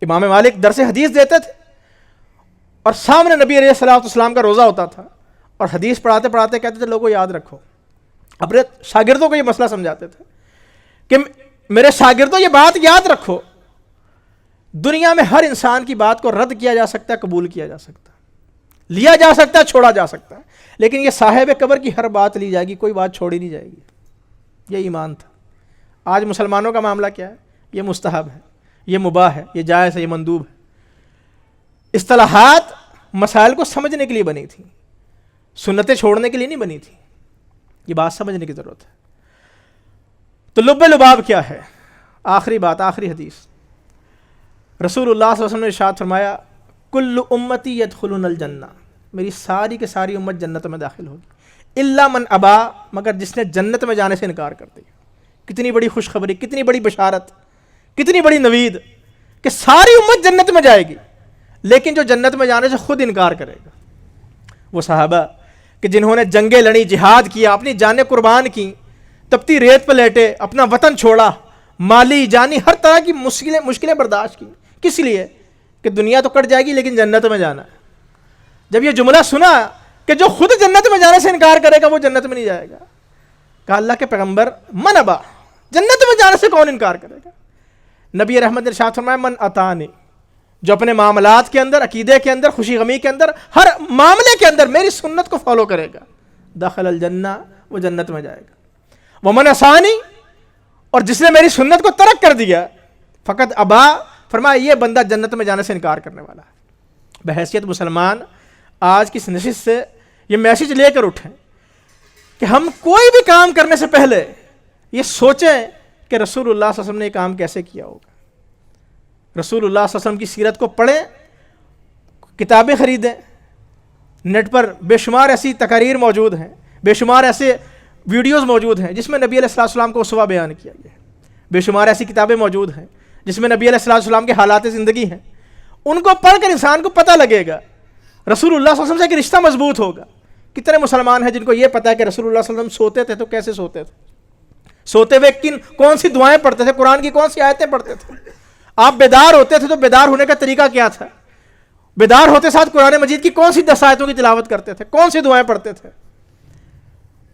امام مالک درس حدیث دیتے تھے اور سامنے نبی علیہ الصلوۃ والسلام کا روزہ ہوتا تھا، اور حدیث پڑھاتے پڑھاتے کہتے تھے لوگوں یاد رکھو. اپنے شاگردوں کو یہ مسئلہ سمجھاتے تھے کہ میرے شاگردوں یہ بات یاد رکھو، دنیا میں ہر انسان کی بات کو رد کیا جا سکتا ہے، قبول کیا جا سکتا ہے، لیا جا سکتا ہے، چھوڑا جا سکتا ہے، لیکن یہ صاحب قبر کی ہر بات لی جائے گی، کوئی بات چھوڑی نہیں جائے گی. یہ ایمان تھا. آج مسلمانوں کا معاملہ کیا ہے؟ یہ مستحب ہے، یہ مباح ہے، یہ جائز ہے، یہ مندوب ہے. اصطلاحات مسائل کو سمجھنے کے لیے بنی تھی، سنتیں چھوڑنے کے لیے نہیں بنی تھی. یہ بات سمجھنے کی ضرورت ہے. تو لب لباب کیا ہے؟ آخری بات، آخری حدیث. رسول اللہ صلی اللہ علیہ وسلم نے ارشاد فرمایا کل امتی یدخلون الجنہ، میری ساری کے ساری امت جنت میں داخل ہوگی، الا من ابا، مگر جس نے جنت میں جانے سے انکار کر دیا. کتنی بڑی خوشخبری، کتنی بڑی بشارت، کتنی بڑی نوید کہ ساری امت جنت میں جائے گی، لیکن جو جنت میں جانے سے خود انکار کرے گا وہ صحابہ کہ جنہوں نے جنگیں لڑی، جہاد کیا، اپنی جانیں قربان کی، تپتی ریت پہ لیٹے، اپنا وطن چھوڑا، مالی جانی ہر طرح کی مشکلیں برداشت کی. کس لیے؟ کہ دنیا تو کٹ جائے گی لیکن جنت میں جانا ہے. جب یہ جملہ سنا کہ جو خود جنت میں جانے سے انکار کرے گا وہ جنت میں نہیں جائے گا، کہا اللہ کے پیغمبر من ابا، جنت میں جانے سے کون انکار کرے گا؟ نبی رحمت نے ارشاد فرمایا من اطاعنی، جو اپنے معاملات کے اندر، عقیدے کے اندر، خوشی غمی کے اندر، ہر معاملے کے اندر میری سنت کو فالو کرے گا دخل الجنہ، وہ جنت میں جائے گا. ومن عصانی، اور جس نے میری سنت کو ترک کر دیا، فقط ابا، فرمایا یہ بندہ جنت میں جانے سے انکار کرنے والا ہے. بحیثیت مسلمان آج کی اس نشست سے یہ میسج لے کر اٹھیں کہ ہم کوئی بھی کام کرنے سے پہلے یہ سوچیں کہ رسول اللہ صلی اللہ علیہ وسلم نے یہ کام کیسے کیا ہوگا. رسول اللہ صلی اللہ علیہ وسلم کی سیرت کو پڑھیں، کتابیں خریدیں. نیٹ پر بے شمار ایسی تقاریر موجود ہیں، بے شمار ایسے ویڈیوز موجود ہیں جس میں نبی علیہ السلام کو اسوہ بیان کیا گیا ہے. بے شمار ایسی کتابیں موجود ہیں جس میں نبی علیہ السلام کے حالات زندگی ہیں. ان کو پڑھ کر انسان کو پتہ لگے گا، رسول اللہ صلی اللہ علیہ وسلم سے ایک رشتہ مضبوط ہوگا. کتنے مسلمان ہیں جن کو یہ پتہ ہے کہ رسول اللہ صلی اللہ علیہ وسلم سوتے تھے تو کیسے سوتے تھے، سوتے ہوئے کون سی دعائیں پڑھتے تھے، قرآن کی کون سی آیتیں پڑھتے تھے. آپ بیدار ہوتے تھے تو بیدار ہونے کا طریقہ کیا تھا، بیدار ہوتے ساتھ قرآن مجید کی کون سی 10 آیتوں کی تلاوت کرتے تھے، کون سی دعائیں پڑھتے تھے.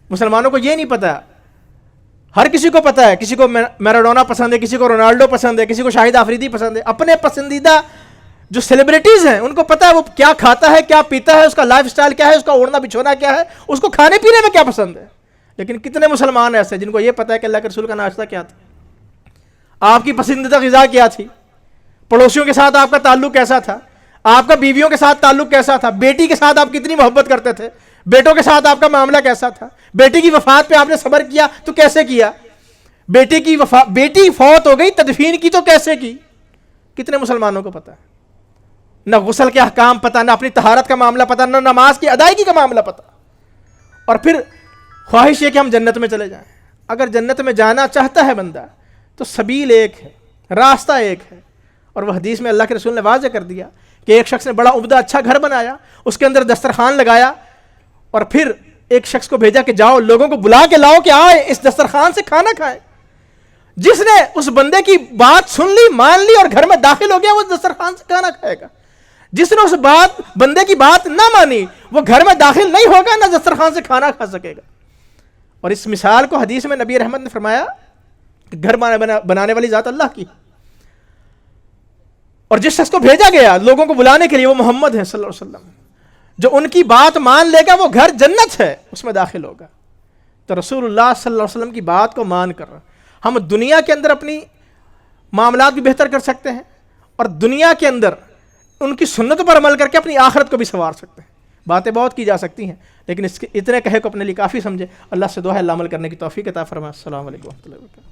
مسلمانوں کو یہ نہیں پتہ. ہر کسی کو پتہ ہے، کسی کو میراڈونا پسند ہے، کسی کو رونالڈو پسند ہے، کسی کو شاہد آفریدی پسند ہے. اپنے پسندیدہ جو سیلیبریٹیز ہیں ان کو پتہ ہے وہ کیا کھاتا ہے، کیا پیتا ہے، اس کا لائف سٹائل کیا ہے، اس کا اوڑھنا بچھونا کیا ہے، اس کو کھانے پینے میں کیا پسند ہے. لیکن کتنے مسلمان ایسے جن کو یہ پتہ ہے کہ اللہ کے رسول کا ناشتہ کیا تھا، آپ کی پسندیدہ غذا کیا تھی، پڑوسیوں کے ساتھ آپ کا تعلق کیسا تھا، آپ کا بیویوں کے ساتھ تعلق کیسا تھا، بیٹی کے ساتھ آپ کتنی محبت کرتے تھے، بیٹوں کے ساتھ آپ کا معاملہ کیسا تھا، بیٹی کی وفات پہ آپ نے صبر کیا تو کیسے کیا، بیٹی فوت ہو گئی تدفین کی تو کیسے کی. کتنے مسلمانوں کو پتہ ہے؟ نہ غسل کے احکام پتہ، نہ اپنی طہارت کا معاملہ پتہ، نہ نماز کی ادائیگی کا معاملہ پتہ. اور پھر خواہش یہ کہ ہم جنت میں چلے جائیں. اگر جنت میں جانا چاہتا ہے بندہ تو سبیل ایک ہے، راستہ ایک ہے. اور وہ حدیث میں اللہ کے رسول نے واضح کر دیا کہ ایک شخص نے بڑا عمدہ اچھا گھر بنایا، اس کے اندر دسترخوان لگایا، اور پھر ایک شخص کو بھیجا کہ جاؤ لوگوں کو بلا کے لاؤ کہ آئے اس دسترخوان سے کھانا کھائیں. جس نے اس بندے کی بات سن لی، مان لی اور گھر میں داخل ہو گیا، وہ دسترخوان سے کھانا کھائے گا. جس نے اس بندے کی بات نہ مانی وہ گھر میں داخل نہیں ہوگا، نہ دسترخوان سے کھانا کھا سکے گا. اور اس مثال کو حدیث میں نبی رحمت نے فرمایا کہ گھر بنانے والی ذات اللہ کی، اور جس شخص کو بھیجا گیا لوگوں کو بلانے کے لیے وہ محمد ہے صلی اللہ علیہ وسلم، جو ان کی بات مان لے گا وہ گھر جنت ہے، اس میں داخل ہوگا. تو رسول اللہ صلی اللہ علیہ وسلم کی بات کو مان کر ہم دنیا کے اندر اپنی معاملات بھی بہتر کر سکتے ہیں، اور دنیا کے اندر ان کی سنتوں پر عمل کر کے اپنی آخرت کو بھی سنوار سکتے ہیں. باتیں بہت کی جا سکتی ہیں لیکن اس کے اتنے کہے کو اپنے لیے کافی سمجھے. اللہ سے دعا ہے اللہ عمل کرنے کی توفیق عطا فرمائے. السلام علیکم و رحمۃ اللہ وبرکاتہ.